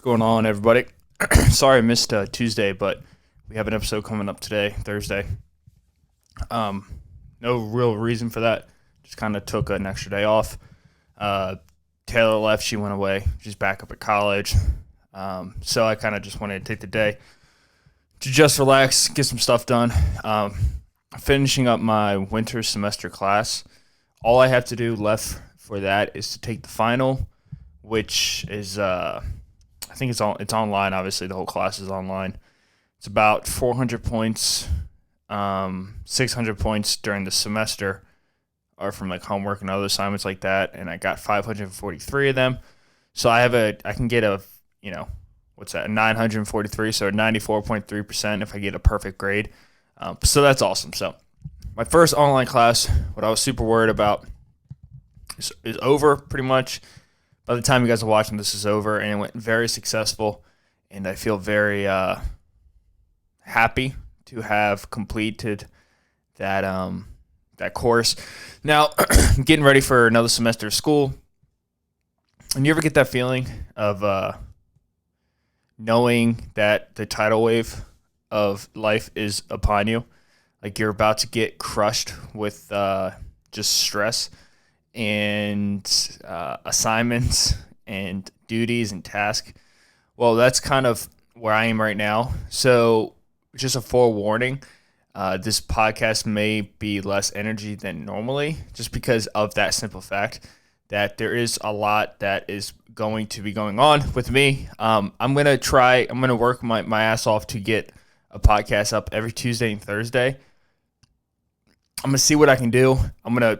going on, everybody? Sorry I missed Tuesday, but we have an episode coming up today, Thursday. No real reason for that. Just kind of took an extra day off. Taylor left. She went away. She's back up at college. So I kind of just wanted to take the day to just relax, get some stuff done. Finishing up my winter semester class. All I have to do left for that is to take the final, which is I think it's online. Obviously, the whole class is online. It's about 400 points, 600 points during the semester are from like homework and other assignments like that, and I got 543 of them. So I can get a 943, so 94.3% if I get a perfect grade. So that's awesome. So my first online class, what I was super worried about, is over pretty much. By the time you guys are watching, this is over, and it went very successful, and I feel very happy to have completed that course. Now, I'm getting ready for another semester of school, and you ever get that feeling of knowing that the tidal wave of life is upon you, like you're about to get crushed with just stress and assignments and duties and tasks? Well, that's kind of where I am right now. So just a forewarning, this podcast may be less energy than normally, just because of that simple fact that there is a lot that is going to be going on with me. I'm going to work my ass off to get a podcast up every Tuesday and Thursday. I'm going to see what I can do. I'm gonna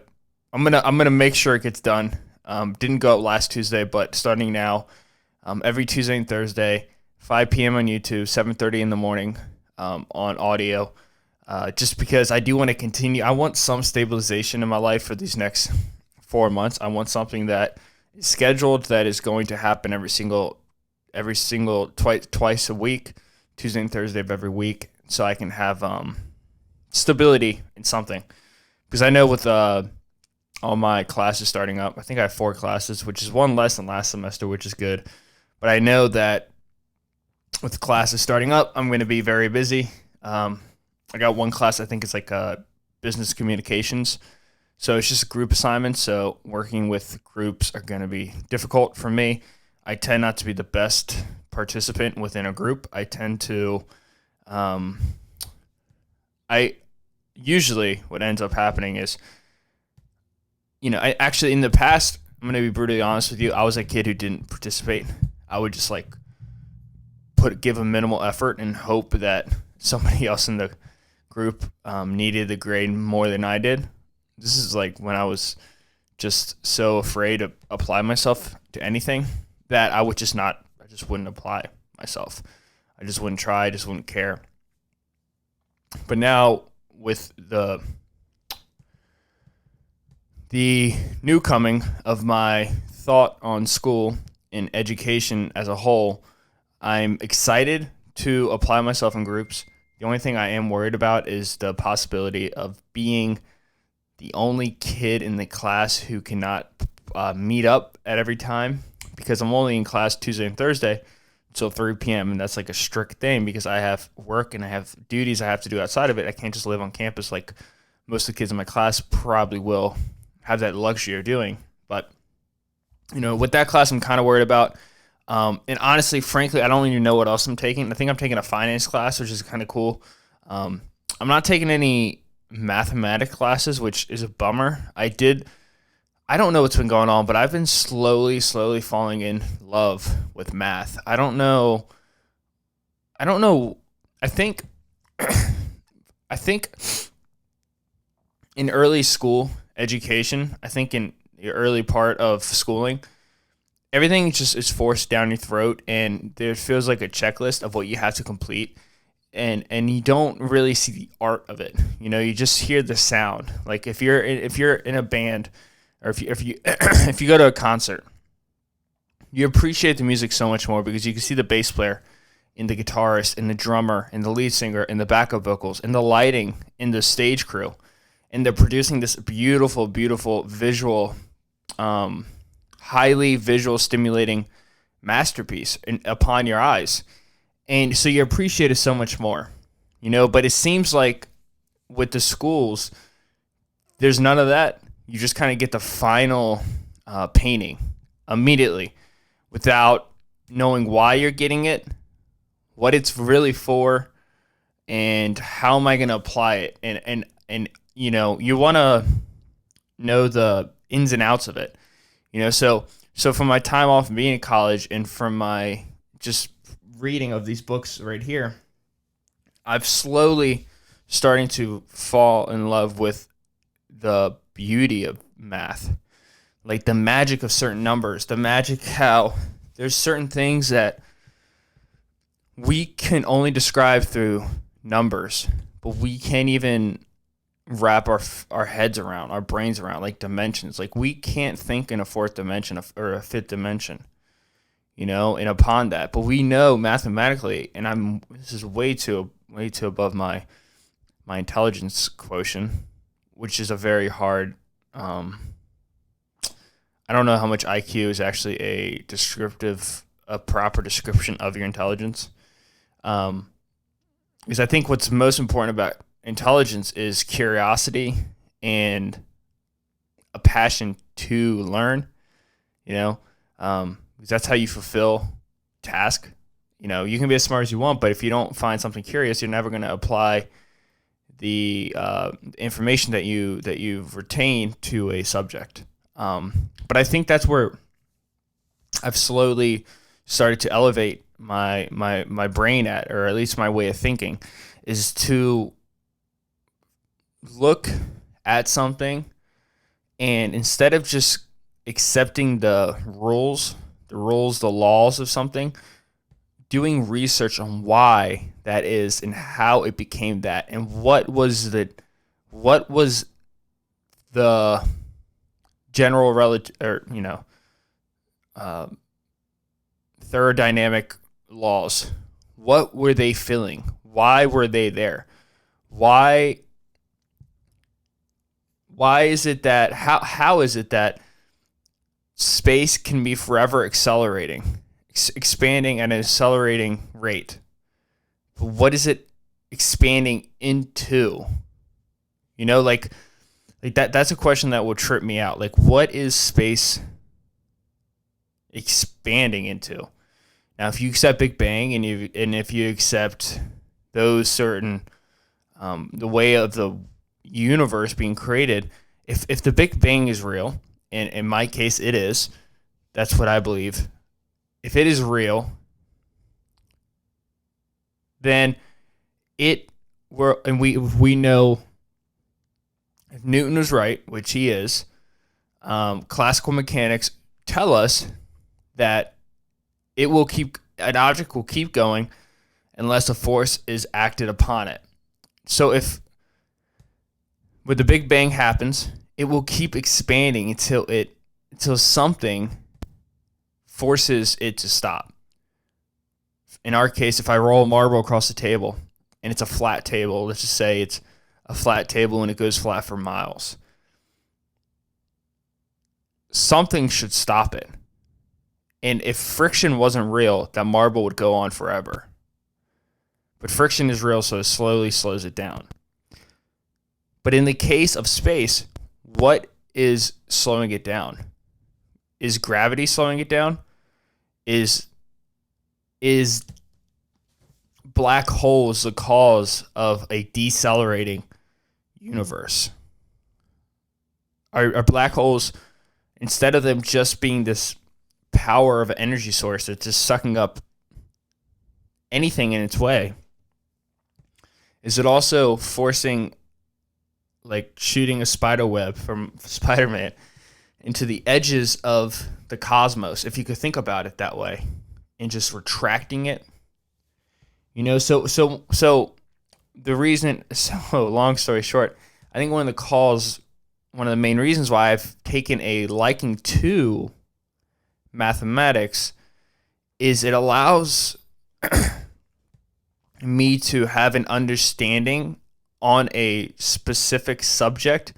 make sure it gets done. Didn't go up last Tuesday, but starting now, every Tuesday and Thursday, 5 p.m. on YouTube, 7:30 in the morning on audio. Just because I do want to continue. I want some stabilization in my life for these next 4 months. I want something that is scheduled, that is going to happen twice a week, Tuesday and Thursday of every week, so I can have stability in something. Because I know with all my classes starting up, I think I have 4 classes, which is one less than last semester, which is good. But I know that with classes starting up, I'm going to be very busy. I got one class, I think it's like business communications. So it's just a group assignment. So working with groups are going to be difficult for me. I tend not to be the best participant within a group. I tend to, usually what ends up happening is, I actually, in the past, I'm going to be brutally honest with you, I was a kid who didn't participate. I would just give a minimal effort and hope that somebody else in the group needed the grade more than I did. This is like when I was just so afraid to apply myself to anything that I just wouldn't apply myself. I just wouldn't try, I just wouldn't care. But now with the new coming of my thought on school and education as a whole, I'm excited to apply myself in groups. The only thing I am worried about is the possibility of being the only kid in the class who cannot meet up at every time, because I'm only in class Tuesday and Thursday until 3 p.m. and that's like a strict thing because I have work and I have duties I have to do outside of it. I can't just live on campus like most of the kids in my class probably will have that luxury of doing. But with that class, I'm kind of worried about. And honestly, frankly, I don't even know what else I'm taking. I think I'm taking a finance class, which is kind of cool. I'm not taking any mathematics classes, which is a bummer. I don't know what's been going on, but I've been slowly falling in love with math. I don't know. I think in early school education, I think in the early part of schooling, everything just is forced down your throat, and there feels like a checklist of what you have to complete, and you don't really see the art of it. You just hear the sound. Like if you're in a band, or if you if you go to a concert, you appreciate the music so much more because you can see the bass player, and the guitarist, and the drummer, and the lead singer, and the backup vocals, and the lighting, and the stage crew, and they're producing this beautiful visual, highly visual stimulating masterpiece upon your eyes. And so you appreciate it so much more, but it seems like with the schools, there's none of that. You just kind of get the final painting immediately without knowing why you're getting it, what it's really for, and how am I going to apply it. And you want to know the ins and outs of it. So from my time off being in college and from my just reading of these books right here, I've slowly starting to fall in love with the beauty of math, like the magic of certain numbers, the magic how there's certain things that we can only describe through numbers, but we can't even wrap our heads around, our brains around, like dimensions. Like we can't think in a fourth dimension or a fifth dimension, and upon that. But we know mathematically, and this is way too above my intelligence quotient, which is a very hard. I don't know how much IQ is actually a proper description of your intelligence. Because I think what's most important about intelligence is curiosity and a passion to learn, because that's how you fulfill task. You can be as smart as you want, but if you don't find something curious, you're never going to apply the information that you've retained to a subject. But I think that's where I've slowly started to elevate my brain at, or at least my way of thinking, is to look at something and instead of just accepting the laws of something, doing research on why that is and how it became that, and what was the general thermodynamic laws. What were they feeling? Why were they there? Why is it that how is it that space can be forever accelerating, expanding at an accelerating rate? But what is it expanding into? Like that's a question that will trip me out. Like, what is space expanding into? Now, if you accept Big Bang and if you accept those certain the way of the universe being created, if the Big Bang is real, and in my case it is, that's what I believe. If it is real, then we know if Newton was right, which he is, classical mechanics tell us that an object will keep going unless a force is acted upon it. So if when the Big Bang happens, it will keep expanding until something forces it to stop. In our case, if I roll a marble across the table and it's a flat table, let's just say it's a flat table and it goes flat for miles, something should stop it. And if friction wasn't real, that marble would go on forever. But friction is real, so it slowly slows it down. But in the case of space, what is slowing it down? Is gravity slowing it down? Is black holes the cause of a decelerating universe? Are black holes, instead of them just being this power of an energy source that's just sucking up anything in its way, is it also forcing, like shooting a spider web from Spider-Man into the edges of the cosmos, if you could think about it that way, and just retracting it? So the reason, so long story short, I think one of the main reasons why I've taken a liking to mathematics is it allows me to have an understanding on a specific subject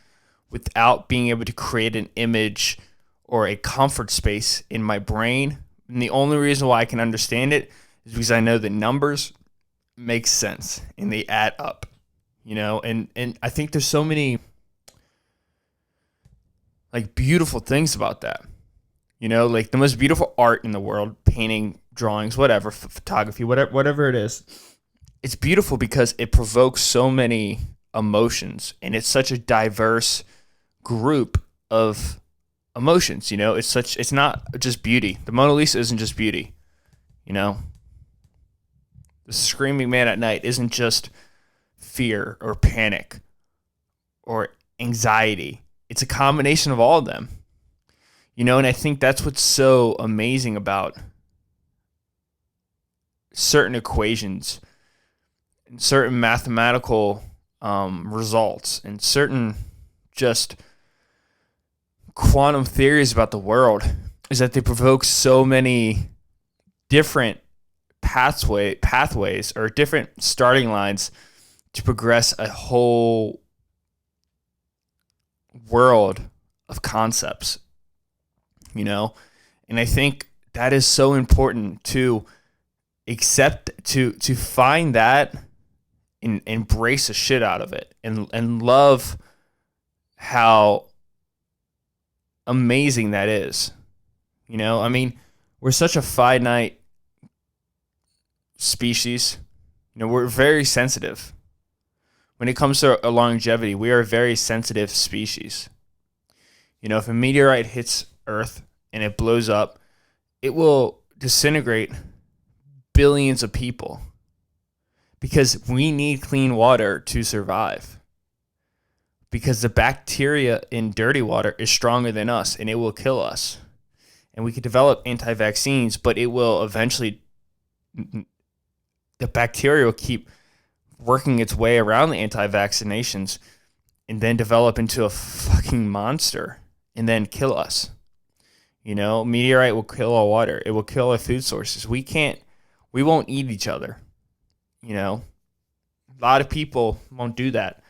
without being able to create an image or a comfort space in my brain And the only reason why I can understand it is because I know the numbers make sense and they add up, and I think there's so many like beautiful things about that. Like the most beautiful art in the world, painting, drawings, whatever, photography, whatever it is. It's beautiful because it provokes so many emotions, and it's such a diverse group of emotions. It's not just beauty. The Mona Lisa isn't just beauty. The screaming man at night isn't just fear or panic or anxiety. It's a combination of all of them. And I think that's what's so amazing about certain equations and certain mathematical results and certain just quantum theories about the world is that they provoke so many different pathways or different starting lines to progress a whole world of concepts, and I think that is so important to accept, to find that and embrace the shit out of it and love how amazing that is. We're such a finite species. We're very sensitive. When it comes to longevity, we are a very sensitive species. If a meteorite hits Earth and it blows up, it will disintegrate billions of people because we need clean water to survive. Because the bacteria in dirty water is stronger than us and it will kill us. And we could develop anti-vaccines, but it will eventually, the bacteria will keep working its way around the anti-vaccinations and then develop into a fucking monster and then kill us. Meteorite will kill our water. It will kill our food sources. We won't eat each other. A lot of people won't do that.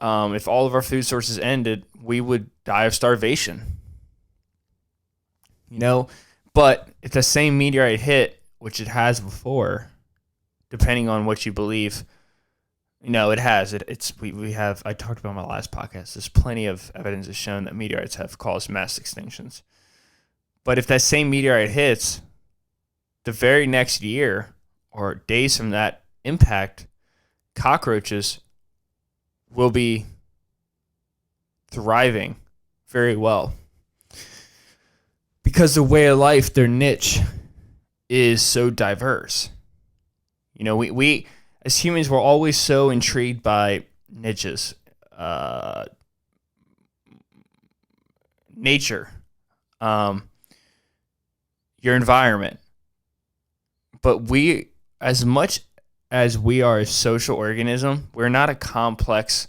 If all of our food sources ended, we would die of starvation. But if the same meteorite hit, which it has before, depending on what you believe, it has. We have. I talked about in my last podcast. There's plenty of evidence has shown that meteorites have caused mass extinctions. But if that same meteorite hits, the very next year or days from that impact, cockroaches will be thriving very well. Because the way of life, their niche, is so diverse. We as humans, we're always so intrigued by niches, nature, your environment. But as much as we are a social organism, we're not a complex.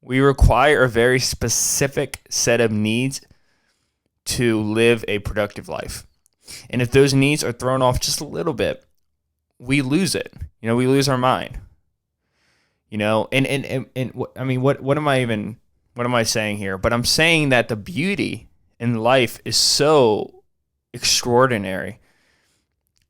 We require a very specific set of needs to live a productive life. And if those needs are thrown off just a little bit, we lose it. We lose our mind. What am I saying here? But I'm saying that the beauty in life is so extraordinary.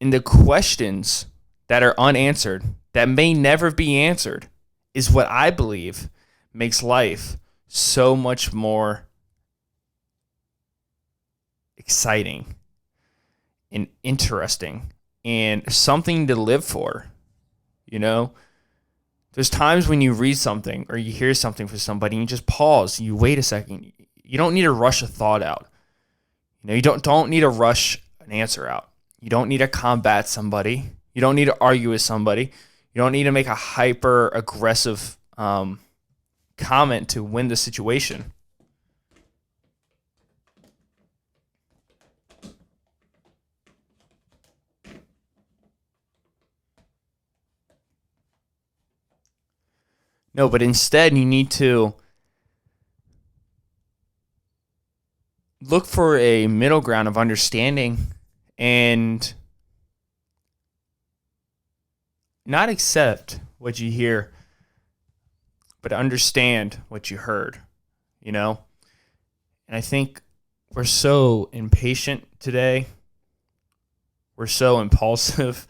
And the questions that are unanswered, that may never be answered, is what I believe makes life so much more exciting and interesting and something to live for. There's times when you read something or you hear something from somebody and you just pause, you wait a second. You don't need to rush a thought out. You don't need to rush an answer out. You don't need to combat somebody. You don't need to argue with somebody. You don't need to make a hyper aggressive comment to win the situation. No, but instead you need to look for a middle ground of understanding and not accept what you hear, but understand what you heard, And I think we're so impatient today. We're so impulsive.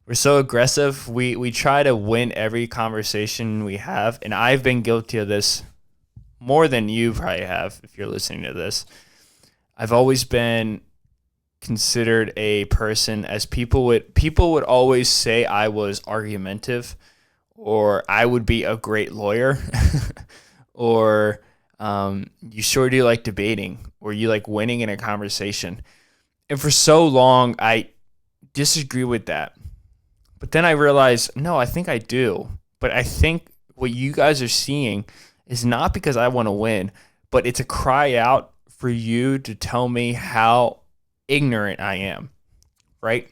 We're so aggressive. We try to win every conversation we have. And I've been guilty of this more than you probably have if you're listening to this. I've always been considered a person, as people would always say I was argumentative, or I would be a great lawyer, or you sure do like debating, or you like winning in a conversation. And for so long, I disagree with that. But then I realized, no, I think I do. But I think what you guys are seeing is not because I want to win, but it's a cry out for you to tell me how ignorant I am, right?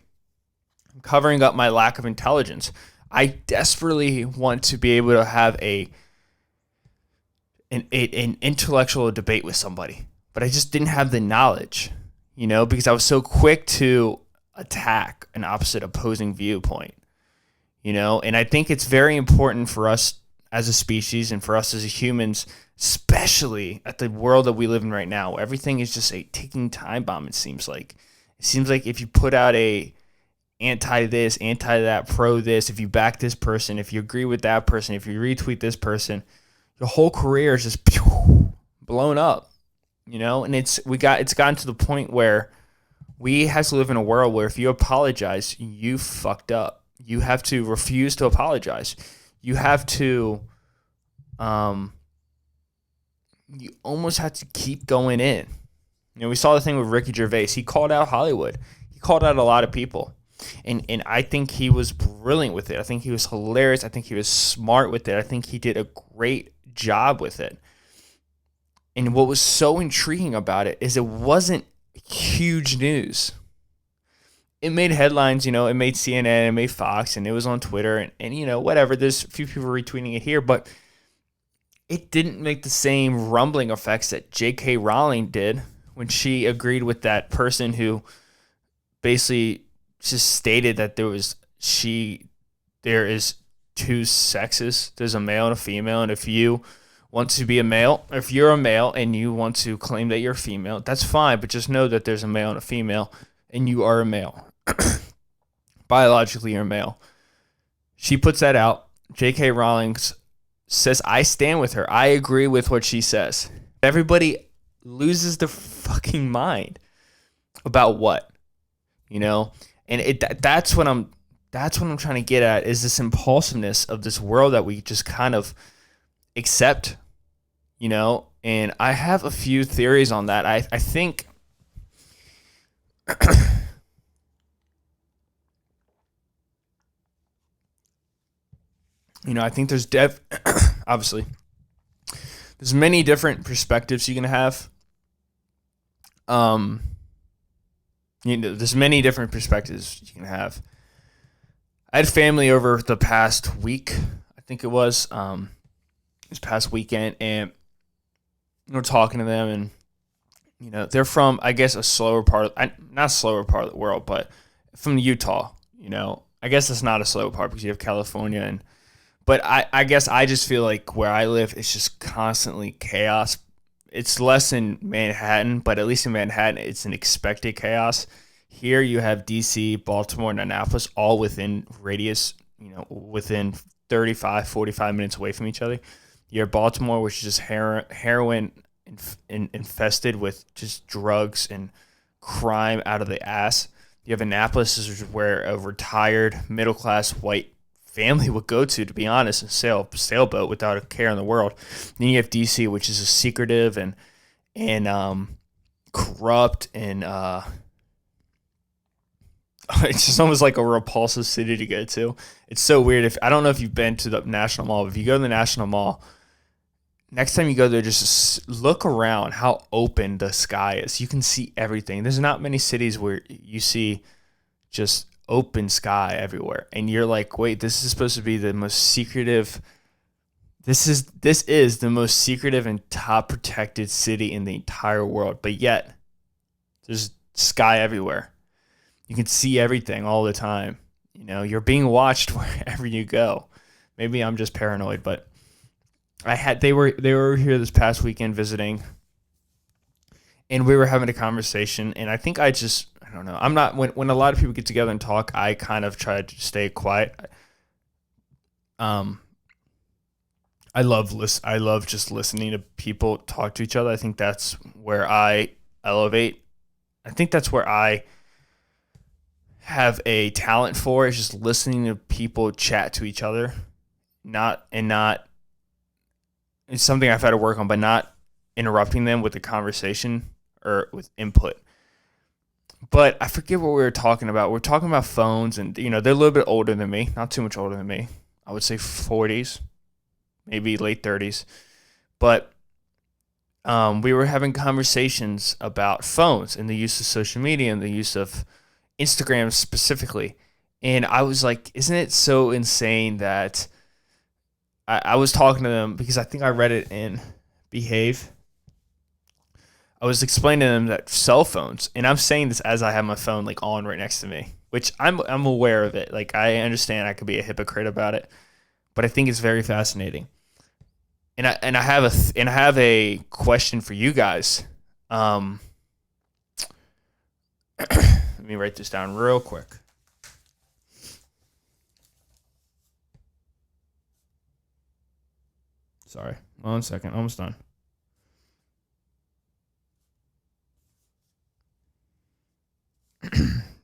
I'm covering up my lack of intelligence. I desperately want to be able to have an intellectual debate with somebody, but I just didn't have the knowledge, because I was so quick to attack an opposing viewpoint, and I think it's very important for us as a species and for us as humans, especially at the world that we live in right now, where everything is just a ticking time bomb. It seems like if you put out a anti this, anti that, pro this, if you back this person, if you agree with that person, if you retweet this person, your whole career is just blown up, and it's gotten to the point where we have to live in a world where if you apologize, you fucked up. You have to refuse to apologize. You have to, you almost have to keep going in. We saw the thing with Ricky Gervais. He called out Hollywood. He called out a lot of people. And I think he was brilliant with it. I think he was hilarious. I think he was smart with it. I think he did a great job with it. And what was so intriguing about it is it wasn't huge news. It made headlines, it made CNN, it made Fox, and it was on Twitter, and whatever. There's a few people retweeting it here, but it didn't make the same rumbling effects that J.K. Rowling did when she agreed with that person who basically just stated that there is two sexes. There's a male and a female, and if you want to be a male, if you're a male and you want to claim that you're a female, that's fine, but just know that there's a male and a female, and you are a male. Biologically, you're a male. She puts that out. J.K. Rowling says, I stand with her. I agree with what she says. Everybody loses their fucking mind about what, and that's what I'm trying to get at, is this impulsiveness of this world that we just kind of accept, and I have a few theories on that. I think I think there's obviously there's many different perspectives you can have. There's many different perspectives you can have. I had family over the past week, I think it was, this past weekend, and we're talking to them, and they're from, I guess, not slower part of the world, but from Utah. I guess it's not a slow part because you have California, but I guess I just feel like where I live, it's just constantly chaos. It's less in Manhattan, but at least in Manhattan, it's an expected chaos. Here you have D.C., Baltimore, and Annapolis all within radius, within 35, 45 minutes away from each other. You have Baltimore, which is just heroin infested with just drugs and crime out of the ass. You have Annapolis, which is where a retired middle-class white family would go to be honest, and sail a sailboat without a care in the world. Then you have DC, which is a secretive and corrupt, and it's just almost like a repulsive city to go to. It's so weird. I don't know if you've been to the National Mall, but if you go to the National Mall, next time you go there, just look around how open the sky is. You can see everything. There's not many cities where you see just open sky everywhere, and you're like, wait, this is supposed to be the most secretive. This is the most secretive and top protected city in the entire world, but yet there's sky everywhere. You can see everything all the time. You're being watched wherever you go. Maybe I'm just paranoid, but they were here this past weekend visiting, and we were having a conversation, and I think I don't know. I'm not when a lot of people get together and talk, I kind of try to stay quiet. Um, I love just listening to people talk to each other. I think that's where I elevate. I think that's where I have a talent for, is just listening to people chat to each other. Not it's something I've had to work on, but not interrupting them with the conversation or with input. But I forget what we were talking about. We're talking about phones, and they're a little bit older than me, not too much older than me. I would say 40s, maybe late 30s. But we were having conversations about phones and the use of social media and the use of Instagram specifically. And I was like, isn't it so insane that I was talking to them, because I think I read it in Behave. I was explaining to them that cell phones, and I'm saying this as I have my phone like on right next to me, which I'm aware of it. Like, I understand I could be a hypocrite about it, but I think it's very fascinating. And I have a question for you guys. Let me write this down real quick. Sorry, 1 second, almost done.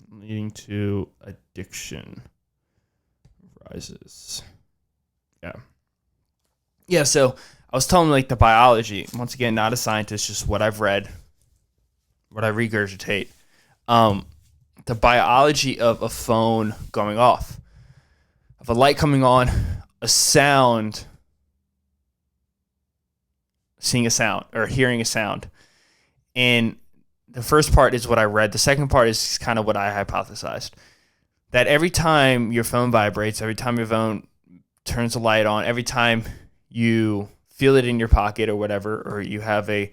Leading to addiction rises. Yeah, so I was telling like the biology, once again, not a scientist, just what I've read, what I regurgitate. The biology of a phone going off, of a light coming on, a sound, seeing a sound or hearing a sound. And the first part is what I read. The second part is kind of what I hypothesized. That every time your phone vibrates, every time your phone turns the light on, every time you feel it in your pocket or whatever, or you have a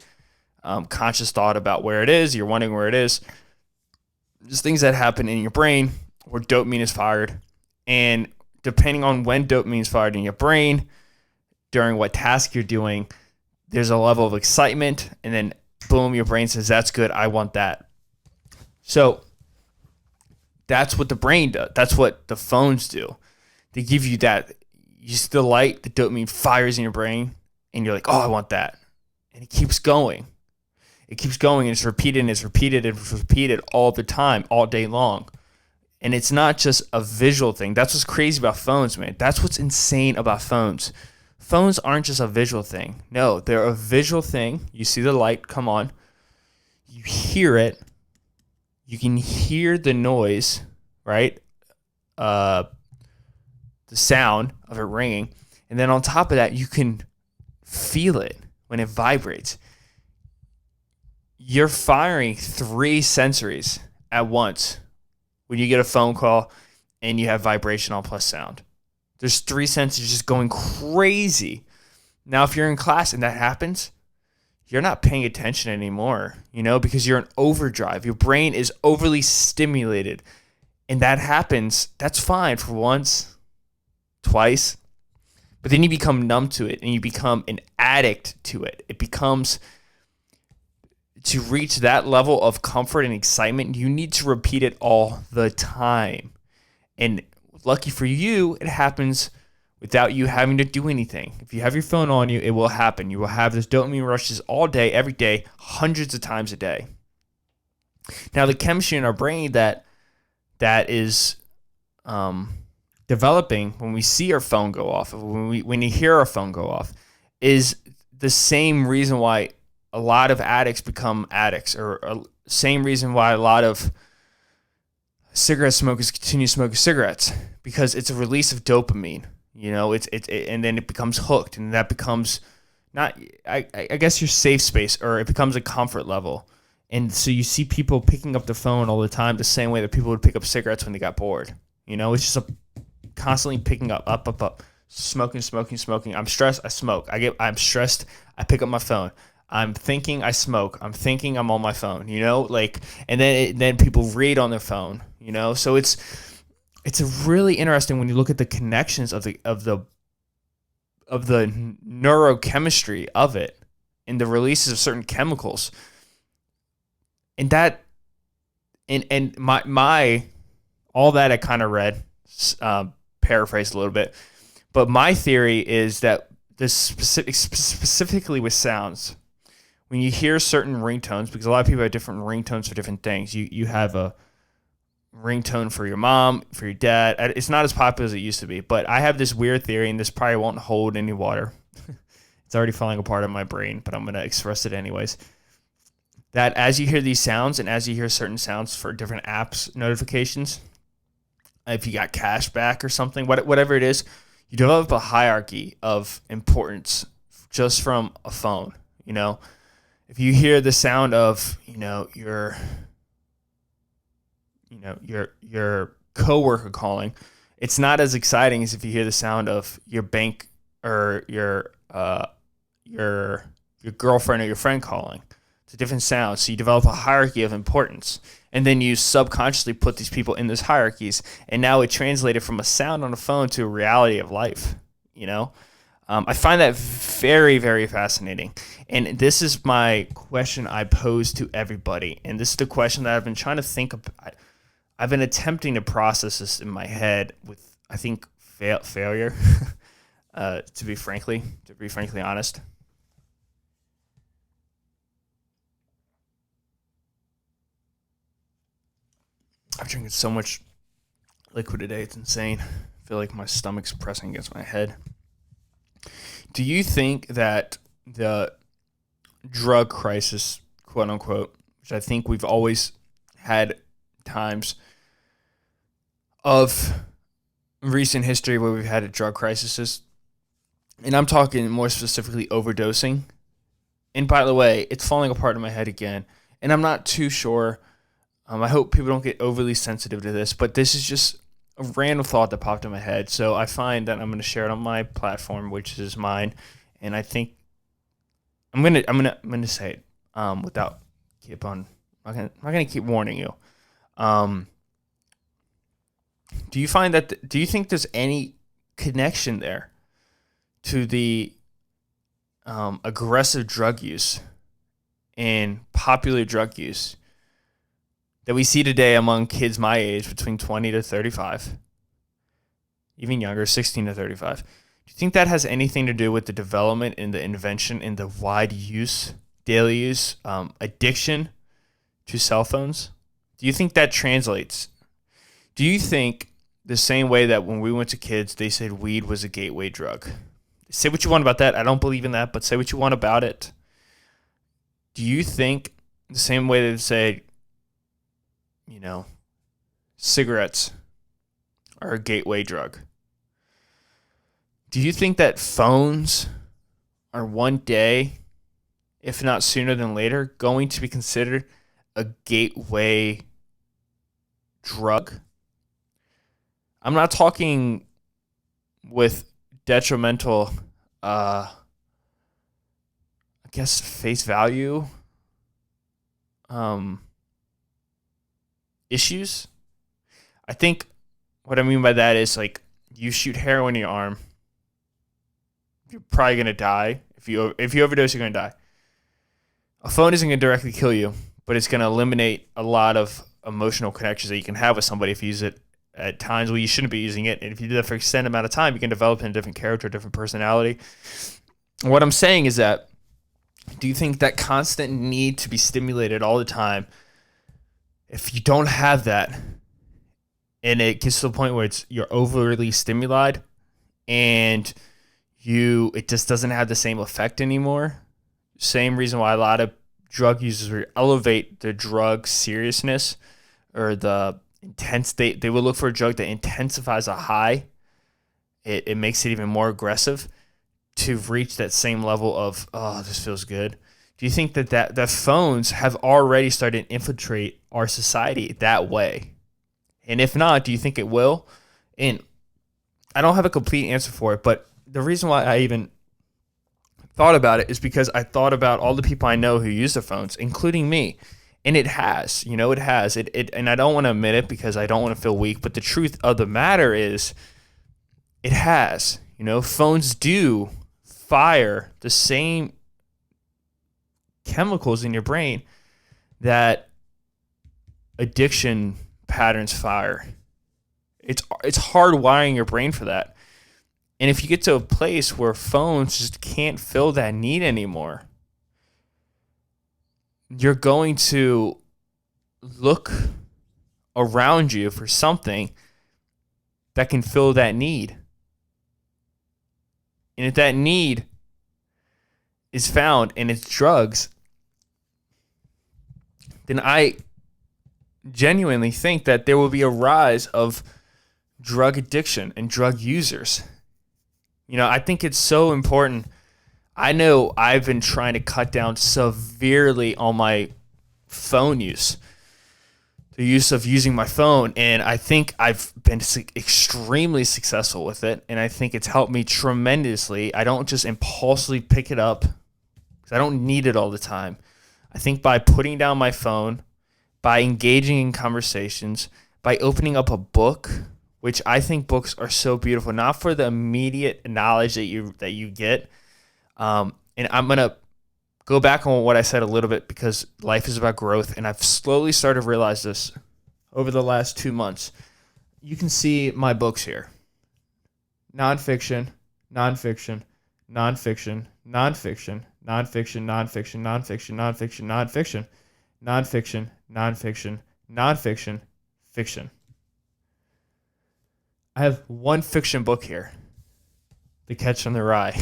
conscious thought about where it is, you're wondering where it is, there's things that happen in your brain where dopamine is fired. And depending on when dopamine is fired in your brain, during what task you're doing, there's a level of excitement, and then boom, your brain says, that's good, I want that. So that's what the brain does. That's what the phones do. They give you that. You see the light, the dopamine fires in your brain, and you're like, oh, I want that. And it keeps going. It keeps going, and it's repeated, and it's repeated, and it's repeated all the time, all day long. And it's not just a visual thing. That's what's crazy about phones, man. That's what's insane about phones. Phones aren't just a visual thing. No, they're a visual thing. You see the light come on. You hear it. You can hear the noise, right? The sound of it ringing. And then on top of that, you can feel it when it vibrates. You're firing 3 sensories at once when you get a phone call and you have vibration on plus sound. There's 3 senses just going crazy. Now, if you're in class and that happens, you're not paying attention anymore, because you're in overdrive. Your brain is overly stimulated. And that happens. That's fine for once, twice. But then you become numb to it and you become an addict to it. It becomes, to reach that level of comfort and excitement, you need to repeat it all the time. And lucky for you, it happens without you having to do anything. If you have your phone on you, it will happen. You will have those dopamine rushes all day, every day, hundreds of times a day. Now, the chemistry in our brain that is developing when we see our phone go off, when you hear our phone go off, is the same reason why a lot of addicts become addicts, or same reason why a lot of cigarette smokers continue smoking cigarettes, because it's a release of dopamine. And then it becomes hooked, and that becomes not, I guess, your safe space, or it becomes a comfort level. And so you see people picking up the phone all the time, the same way that people would pick up cigarettes when they got bored. It's just constantly picking up, smoking. I'm stressed, I smoke. I'm stressed, I pick up my phone. I'm thinking, I smoke. I'm thinking, I'm on my phone. And then people read on their phone. So it's really interesting when you look at the connections of the neurochemistry of it and the releases of certain chemicals. And that and my all that I kind of read, paraphrased a little bit, but my theory is that this specifically with sounds, when you hear certain ringtones, because a lot of people have different ringtones for different things. You have a ringtone for your mom, for your dad. It's not as popular as it used to be, but I have this weird theory, and this probably won't hold any water. It's already falling apart in my brain, but I'm going to express it anyways. That as you hear these sounds, and as you hear certain sounds for different apps notifications, if you got cash back or something, whatever it is, you develop a hierarchy of importance just from a phone. If you hear the sound of your coworker calling, it's not as exciting as if you hear the sound of your bank or your girlfriend or your friend calling. It's a different sound. So you develop a hierarchy of importance, and then you subconsciously put these people in those hierarchies, and now it translated from a sound on a phone to a reality of life. I find that very, very fascinating. And this is my question I pose to everybody. And this is the question that I've been trying to think about. I've been attempting to process this in my head with, I think, failure, to be frankly honest. I'm drinking so much liquid today. It's insane. I feel like my stomach's pressing against my head. Do you think that the drug crisis, quote unquote, which I think we've always had times of recent history where we've had a drug crisis, and I'm talking more specifically overdosing. And by the way, it's falling apart in my head again, and I'm not too sure. I hope people don't get overly sensitive to this, but this is just a random thought that popped in my head. So I find that I'm going to share it on my platform, which is mine, and I think I'm gonna say it without keep on. I'm not gonna keep warning you. Do you find that? Do you think there's any connection there to the aggressive drug use and popular drug use that we see today among kids my age, between 20 to 35, even younger, 16 to 35? Do you think that has anything to do with the development and the invention and the wide use, daily use, addiction to cell phones? Do you think that translates? Do you think the same way that when we went to kids, they said weed was a gateway drug? Say what you want about that. I don't believe in that, but say what you want about it. Do you think the same way they say, cigarettes are a gateway drug? Do you think that phones are one day, if not sooner than later, going to be considered a gateway drug? I'm not talking with detrimental, face value issues. I think what I mean by that is, like, you shoot heroin in your arm, you're probably gonna die. If you overdose, you're gonna die. A phone isn't gonna directly kill you, but it's gonna eliminate a lot of emotional connections that you can have with somebody if you use it at times where you shouldn't be using it. And if you do that for an extended amount of time, you can develop a different character, a different personality. What I'm saying is that, do you think that constant need to be stimulated all the time, if you don't have that, and it gets to the point where you're overly stimulated and it just doesn't have the same effect anymore? Same reason why a lot of drug users elevate the drug seriousness or the intense. They will look for a drug that intensifies a high. It makes it even more aggressive to reach that same level of, oh, this feels good. Do you think that phones have already started to infiltrate our society that way? And if not, do you think it will? And I don't have a complete answer for it, but the reason why I even thought about it is because I thought about all the people I know who use their phones, including me. And it has, it has. And I don't want to admit it because I don't want to feel weak, but the truth of the matter is it has. Phones do fire the same chemicals in your brain that addiction patterns fire. It's hardwiring your brain for that. And if you get to a place where phones just can't fill that need anymore, you're going to look around you for something that can fill that need. And if that need is found in its drugs, then I genuinely think that there will be a rise of drug addiction and drug users. I think it's so important. I know I've been trying to cut down severely on my phone use, the use of using my phone, and I think I've been extremely successful with it, and I think it's helped me tremendously. I don't just impulsively pick it up because I don't need it all the time. I think by putting down my phone, by engaging in conversations, by opening up a book, which I think books are so beautiful, not for the immediate knowledge that you get. And I'm going to go back on what I said a little bit because life is about growth, and I've slowly started to realize this over the last 2 months. You can see my books here. Nonfiction, nonfiction, nonfiction, nonfiction, nonfiction, nonfiction, nonfiction, nonfiction, nonfiction, nonfiction, nonfiction, nonfiction, fiction. I have one fiction book here, The Catch on the Rye.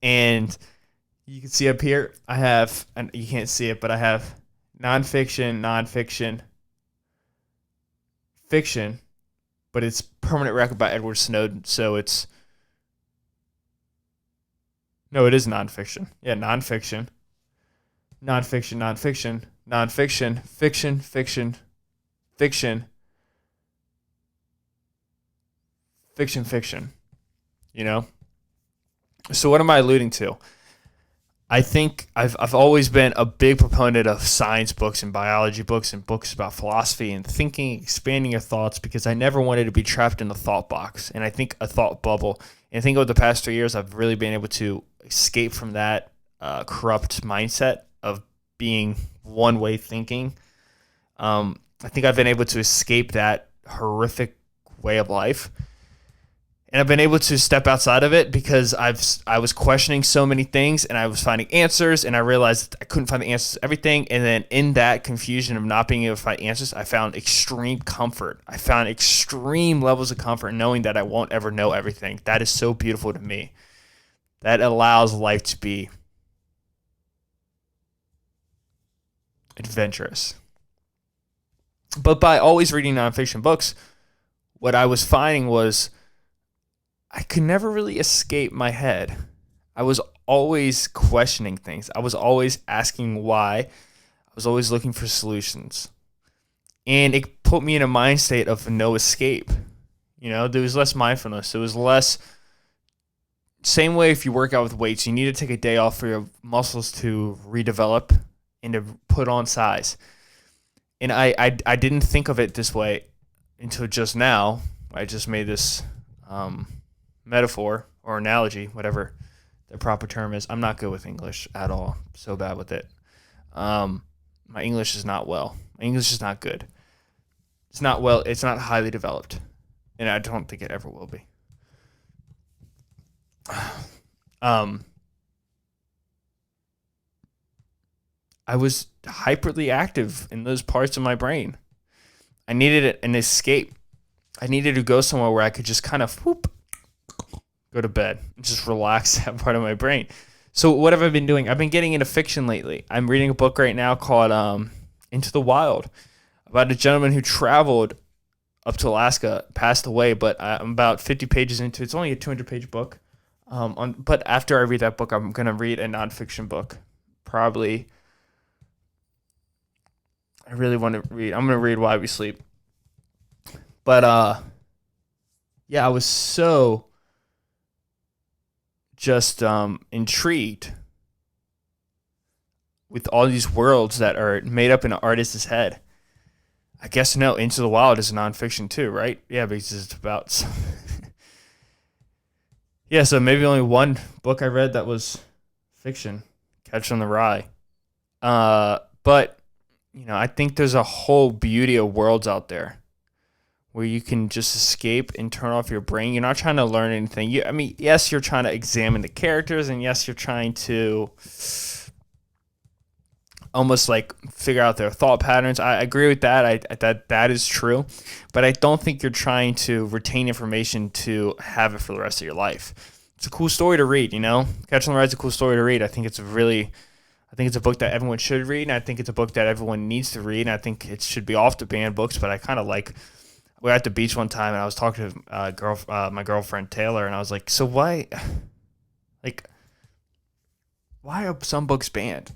And you can see up here, I have, and you can't see it, but I have nonfiction, fiction, but it's Permanent Record by Edward Snowden. So it is nonfiction. Yeah, nonfiction, fiction. So what am I alluding to? I think I've always been a big proponent of science books and biology books and books about philosophy and thinking, expanding your thoughts, because I never wanted to be trapped in a thought box, and I think a thought bubble. And I think over the past 3 years, I've really been able to escape from that corrupt mindset of being one-way thinking. I think I've been able to escape that horrific way of life. And I've been able to step outside of it because I was questioning so many things, and I was finding answers, and I realized I couldn't find the answers to everything. And then in that confusion of not being able to find answers, I found extreme comfort. I found extreme levels of comfort knowing that I won't ever know everything. That is so beautiful to me. That allows life to be adventurous. But by always reading nonfiction books, what I was finding was I could never really escape my head. I was always questioning things. I was always asking why. I was always looking for solutions. And it put me in a mind state of no escape. There was less mindfulness. There was less. Same way if you work out with weights, you need to take a day off for your muscles to redevelop and to put on size. And I didn't think of it this way until just now. I just made this metaphor or analogy, whatever the proper term is. I'm not good with English at all. I'm so bad with it. My English is not well. My English is not good. It's not well. It's not highly developed, and I don't think it ever will be. I was hyperly active in those parts of my brain. I needed an escape. I needed to go somewhere where I could just kind of go to bed and just relax that part of my brain. So what have I been doing? I've been getting into fiction lately. I'm reading a book right now called Into the Wild about a gentleman who traveled up to Alaska, passed away, but I'm about 50 pages into it. It's only a 200-page book. But after I read that book, I'm going to read a nonfiction book. Probably. I really want to read. I'm going to read Why We Sleep. But, yeah, I was so just intrigued with all these worlds that are made up in an artist's head. I guess Into the Wild is a nonfiction too, right? Yeah, because it's about... yeah, so maybe only one book I read that was fiction, Catch on the Rye. But, I think there's a whole beauty of worlds out there where you can just escape and turn off your brain. You're not trying to learn anything. Yes, you're trying to examine the characters, and yes, you're trying to almost like figure out their thought patterns. I agree with that. That is true, but I don't think you're trying to retain information to have it for the rest of your life. It's a cool story to read, Catcher in the Rye's a cool story to read. I think it's a book that everyone should read, and I think it's a book that everyone needs to read, and I think it should be off the banned books, but I kind of like. We were at the beach one time, and I was talking to my girlfriend Taylor, and I was like, "So why are some books banned?"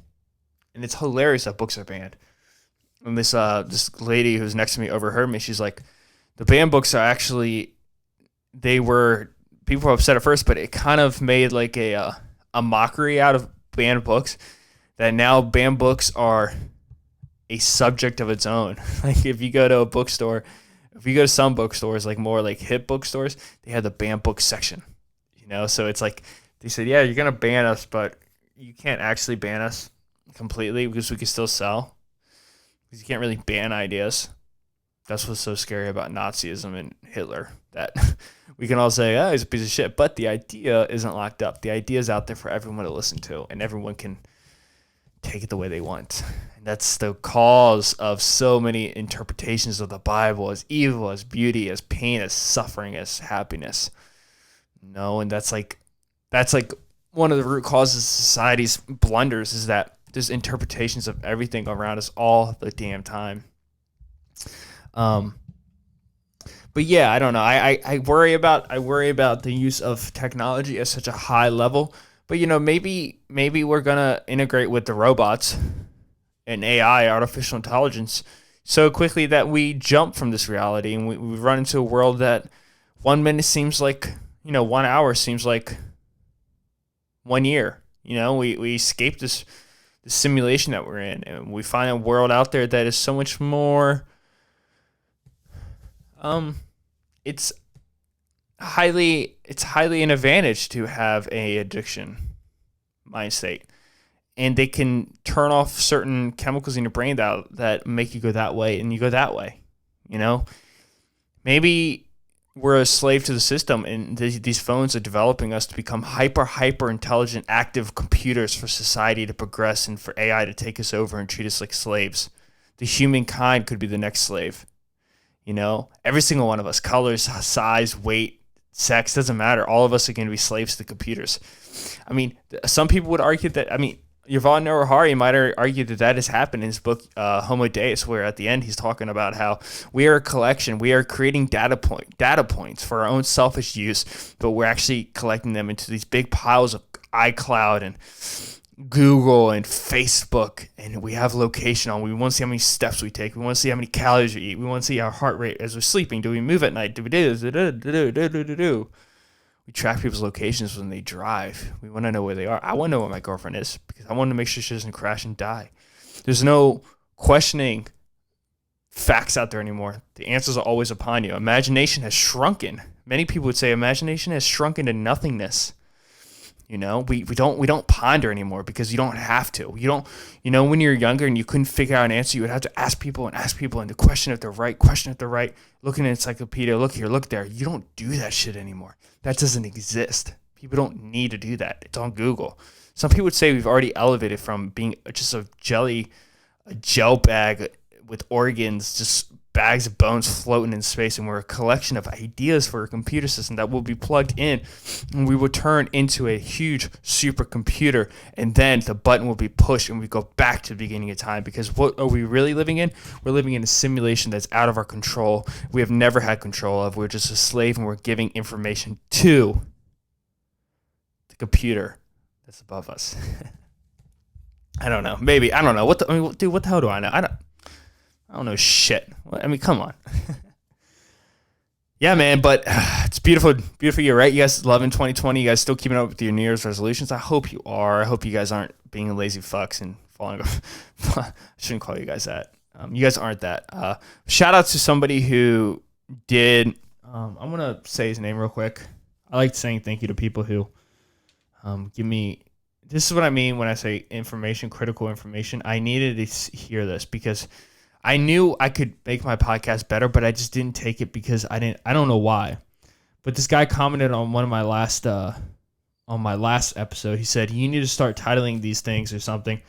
And it's hilarious that books are banned. And this lady who's next to me overheard me. She's like, "The banned books are actually people were upset at first, but it kind of made like a mockery out of banned books. That now banned books are a subject of its own. Like if you go to a bookstore." If you go to some bookstores, like more like hip bookstores, they have the banned book section, So it's like they said, yeah, you're gonna ban us, but you can't actually ban us completely because we can still sell. Because you can't really ban ideas. That's what's so scary about Nazism and Hitler. That we can all say, oh, he's a piece of shit, but the idea isn't locked up. The idea is out there for everyone to listen to, and everyone can take it the way they want. And that's the cause of so many interpretations of the Bible, as evil, as beauty, as pain, as suffering, as happiness. And that's like one of the root causes of society's blunders is that there's interpretations of everything around us all the damn time. But yeah, I don't know. I worry about the use of technology at such a high level. But maybe we're gonna integrate with the robots and AI, artificial intelligence, so quickly that we jump from this reality and we run into a world that 1 minute seems like 1 hour seems like 1 year. We escape this simulation that we're in, and we find a world out there that is so much more. It's highly an advantage to have a addiction mind state, and they can turn off certain chemicals in your brain that make you go that way, and you go that way. Maybe we're a slave to the system, and these phones are developing us to become hyper intelligent, active computers for society to progress and for AI to take us over and treat us like slaves. The humankind could be the next slave. Every single one of us, colors, size, weight, sex, doesn't matter. All of us are going to be slaves to the computers. I mean, some people would argue that, Yuval Noah Harari might argue that has happened in his book, Homo Deus, where at the end he's talking about how we are a collection. We are creating data points for our own selfish use, but we're actually collecting them into these big piles of iCloud and Google and Facebook, and we have location on. We want to see how many steps we take. We want to see how many calories we eat. We want to see our heart rate as we're sleeping. Do we move at night? Do we do? We track people's locations when they drive. We want to know where they are. I want to know where my girlfriend is because I want to make sure she doesn't crash and die. There's no questioning facts out there anymore. The answers are always upon you. Imagination has shrunken. Many people would say imagination has shrunken to nothingness. We don't ponder anymore because you don't have to. When you're younger and you couldn't figure out an answer, you would have to ask people and to question if they're right, look in an encyclopedia, look here, look there. You don't do that shit anymore. That doesn't exist. People don't need to do that. It's on Google. Some people would say we've already elevated from being just a gel bag with organs, just bags of bones floating in space, and we're a collection of ideas for a computer system that will be plugged in, and we will turn into a huge supercomputer, and then the button will be pushed and we go back to the beginning of time. Because what are we really living in? We're living in a simulation that's out of our control. We have never had control of. We're just a slave, and we're giving information to the computer that's above us. I don't know. Maybe. I don't know. What the hell do I know? I don't know shit. Come on. Yeah, man, but it's beautiful year, right? You guys loving 2020. You guys still keeping up with your New Year's resolutions? I hope you are. I hope you guys aren't being lazy fucks and falling off. I shouldn't call you guys that. You guys aren't that. Shout out to somebody who did. I'm going to say his name real quick. I like saying thank you to people who give me this is what I mean when I say information, critical information. I needed to hear this because I knew I could make my podcast better, but I just didn't take it because I don't know why. But this guy commented on one of my last episode. He said, you need to start titling these things or something.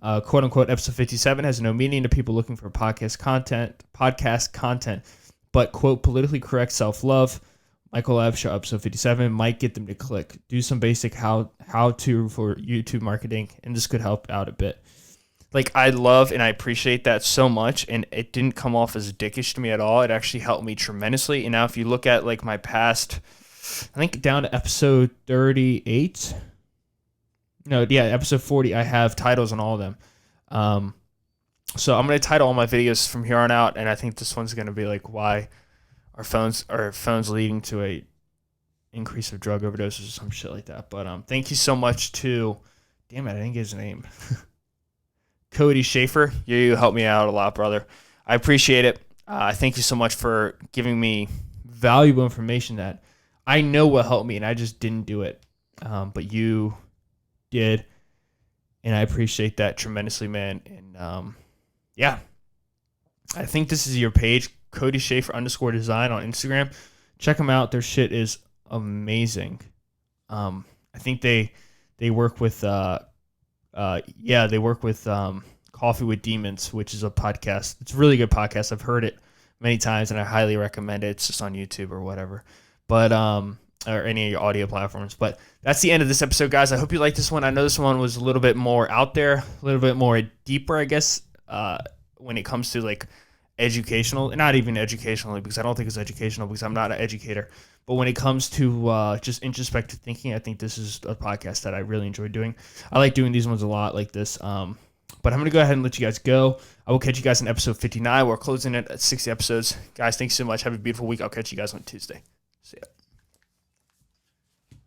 Quote unquote, episode 57 has no meaning to people looking for podcast content, but quote, politically correct self-love. Michael Ev show episode 57 might get them to click. Do some basic how to for YouTube marketing, and this could help out a bit. Like, I love and I appreciate that so much, and it didn't come off as dickish to me at all. It actually helped me tremendously. And now if you look at like my past, I think down to episode 38. No, yeah, episode 40, I have titles on all of them. So I'm going to title all my videos from here on out, and I think this one's going to be like why our phones leading to a increase of drug overdoses or some shit like that. But thank you so much to, damn it, I didn't get his name. Cody Schaefer, you helped me out a lot, brother. I appreciate it. Thank you so much for giving me valuable information that I know will help me, and I just didn't do it. But you did, and I appreciate that tremendously, man. And yeah, I think this is your page, Cody Schaefer _design on Instagram. Check them out. Their shit is amazing. I think they work with they work with Coffee with Demons, which is a podcast. It's a really good podcast. I've heard it many times, and I highly recommend it. It's just on YouTube or whatever, but or any of your audio platforms. But that's the end of this episode, guys. I hope you liked this one. I know this one was a little bit more out there, a little bit more deeper, I guess, when it comes to like educational, not even educationally, because I don't think it's educational because I'm not an educator. But when it comes to just introspective thinking, I think this is a podcast that I really enjoy doing. I like doing these ones a lot like this. But I'm going to go ahead and let you guys go. I will catch you guys in episode 59. We're closing it at 60 episodes. Guys, thanks so much. Have a beautiful week. I'll catch you guys on Tuesday. See ya.